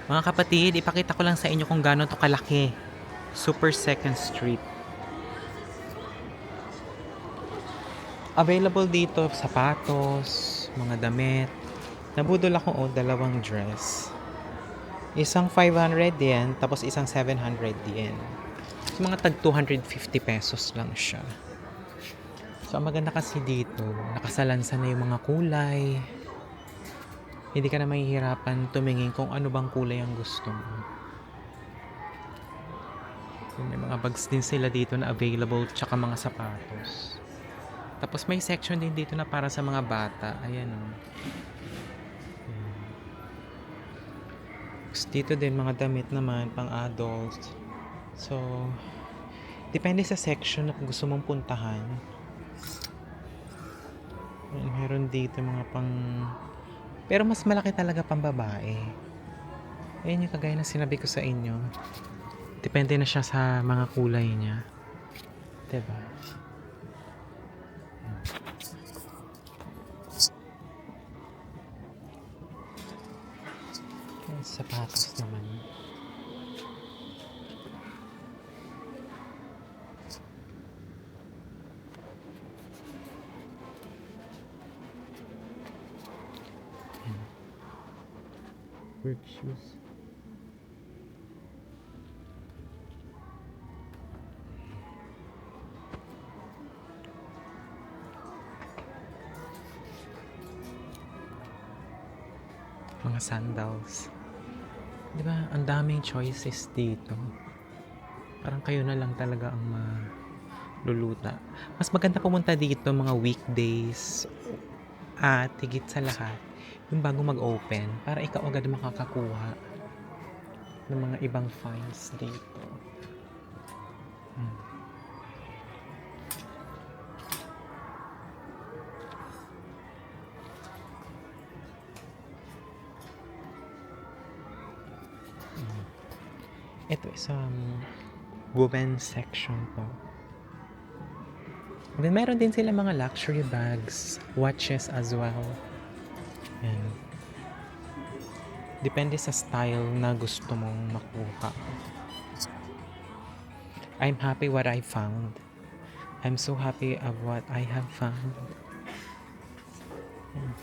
Mga kapatid, ipakita ko lang sa inyo kung gaano to kalaki. Super Second Street. Available dito sapatos, mga damit. Nabudol ako dalawang dress. Isang 500 yen, tapos isang 700 yen. So, mga tag 250 pesos lang siya. So, ang maganda kasi dito, nakasalansan na yung mga kulay. Hindi ka na mahihirapan tumingin kung ano bang kulay ang gusto mo. So, may mga bags din sila dito na available, tsaka mga sapatos. Tapos may section din dito na para sa mga bata. Ayan o. Dito din mga damit naman, pang adult. So, depende sa section na gusto mong puntahan. Meron dito mga pang... Pero mas malaki talaga pang babae. Ayan yung kagaya na sinabi ko sa inyo. Depende na siya sa mga kulay niya. Diba? Sapatos naman. Work shoes. Mga sandals. Diba? Ang daming choices dito. Parang kayo na lang talaga ang maluluta. Mas maganda pumunta dito mga weekdays at higit sa lahat yung bago mag-open para ikaw agad makakakuha ng mga ibang finds dito. Ito isang women's section po. Then meron din sila mga luxury bags, watches as well. Yan. Depende sa style na gusto mong makuha. I'm happy what I found. I'm so happy of what I have found. Yan.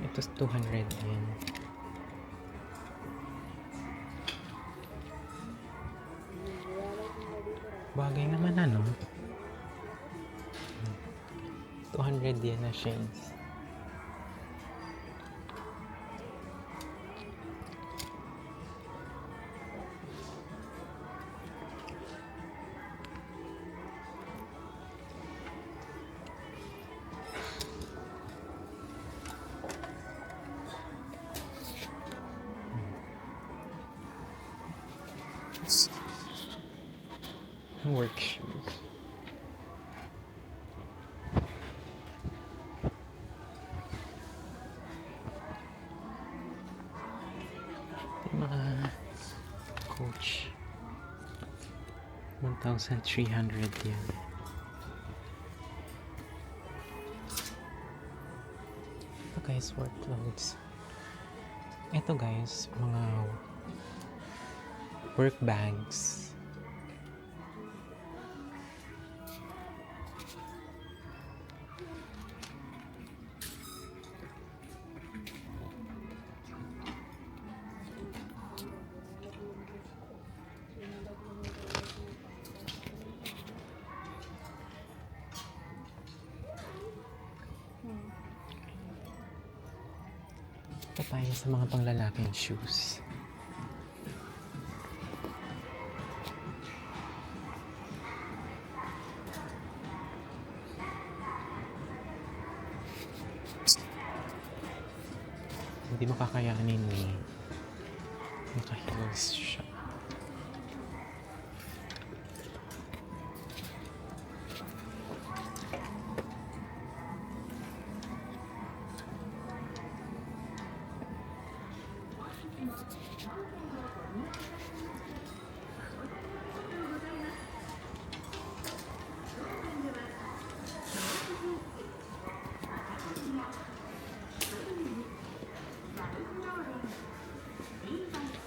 Ito's 200 yen. Bagay naman ano. 200 yen na shades. Work shoes. Mga Coach 1,300 yen. Ito guys, work clothes. Ito guys, mga work bags. Ito tayo sa mga panglalaking shoes. Hindi mo kakayanin ni naka-heels siya.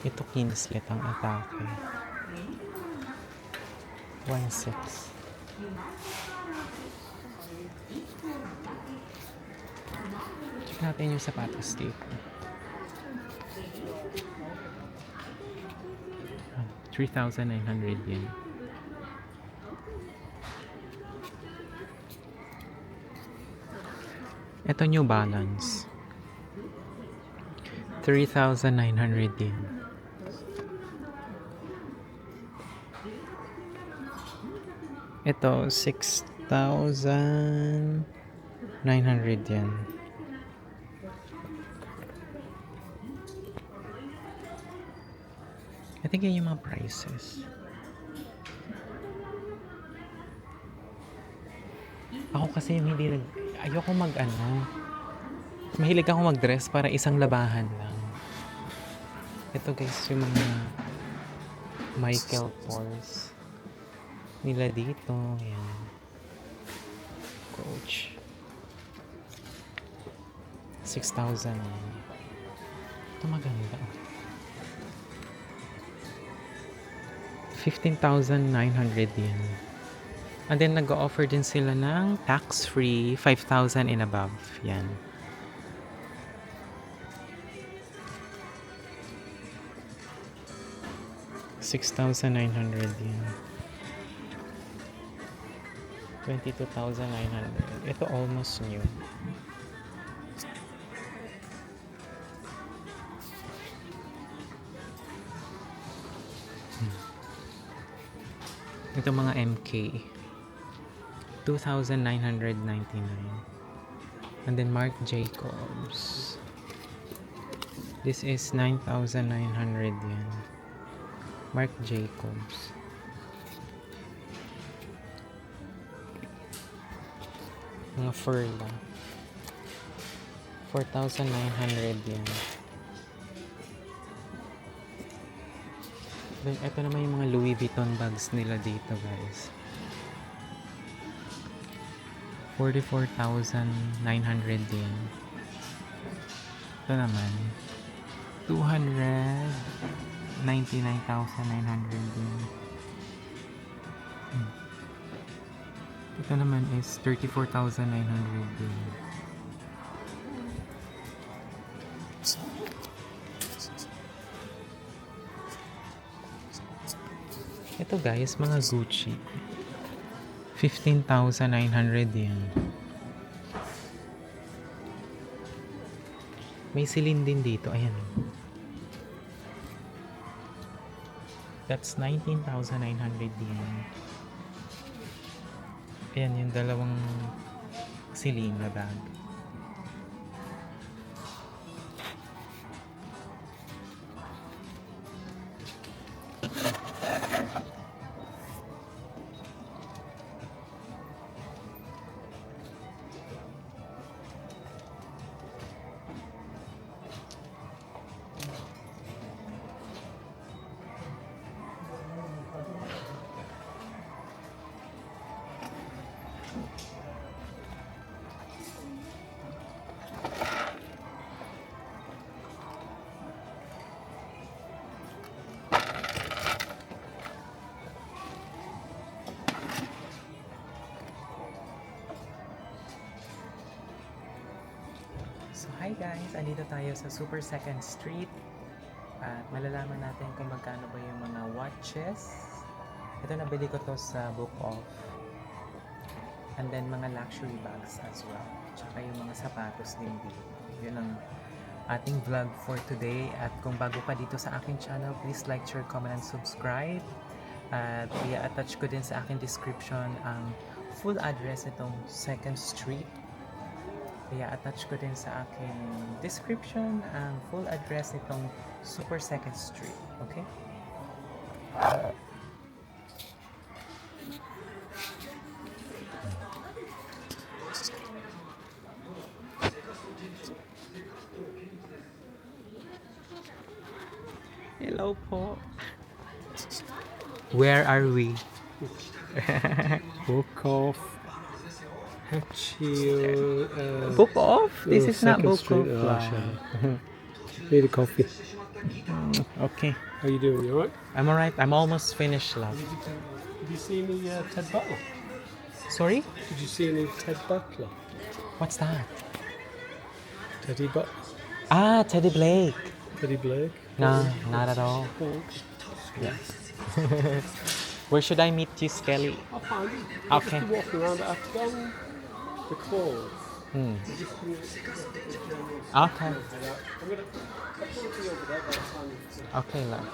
Ito kinslet ang atake. 1.6. Check natin yung sapatos dito. 3,900 yen. Ito New Balance. 3,900 yen. Ito 6,900 yen. I think yan yung mga prices. Ako kasi ayoko mahilig ako mag-dress para isang labahan lang. Ito guys, yung mga Michael Kors nila dito. Ayan. Coach. 6,000. Ito maganda. 15,900 yen. And then nag-o-offer din sila ng tax-free 5,000 and above. Yan. $6,900 yen. 22,900. Ito almost new. Ito mga MK. 2,999. And then Marc Jacobs. This is 9,900 yen. Marc Jacobs. Mga Furla. 4,900 yen. Then, ito naman yung mga Louis Vuitton bags nila dito, guys. 44,900 yen. Ito naman, 299,900 yen. Ito naman is 34,900 yen. Ito guys, mga Gucci. 15,900 yen. May silin din dito. Ayan. That's 19,900 yen. Ayan yung dalawang silin na bag. So hi guys, andito tayo sa Super Second Street at malalaman natin kung magkano ba yung mga watches. Ito nabili ko to sa Book Off. And then mga luxury bags as well. Tsaka yung mga sapatos din dito. Yun ang ating vlog for today. At kung bago ka dito sa aking channel, please like, share, comment, and subscribe. At i-attach ko din sa aking description ang full address itong Second Street. Kaya attach ko din sa aking description ang full address nitong Super Second Street. Okay? Hello po. Where are we? Book off. Book Off? This is not Second Book Street. Off. Need a coffee. Okay. How you doing? You alright? I'm alright. I'm almost finished, love. Did you see any Ted Butler? Sorry? Did you see any Ted Butler? What's that? Teddy Butler? Ah, Teddy Blake. Teddy Blake? No, not at all. Oh, Where should I meet you, Skelly? I'll find him. Okay. Just walking around. I've done the claws. Hmm. Just Okay. I'll probably be over there by the time. Okay, love.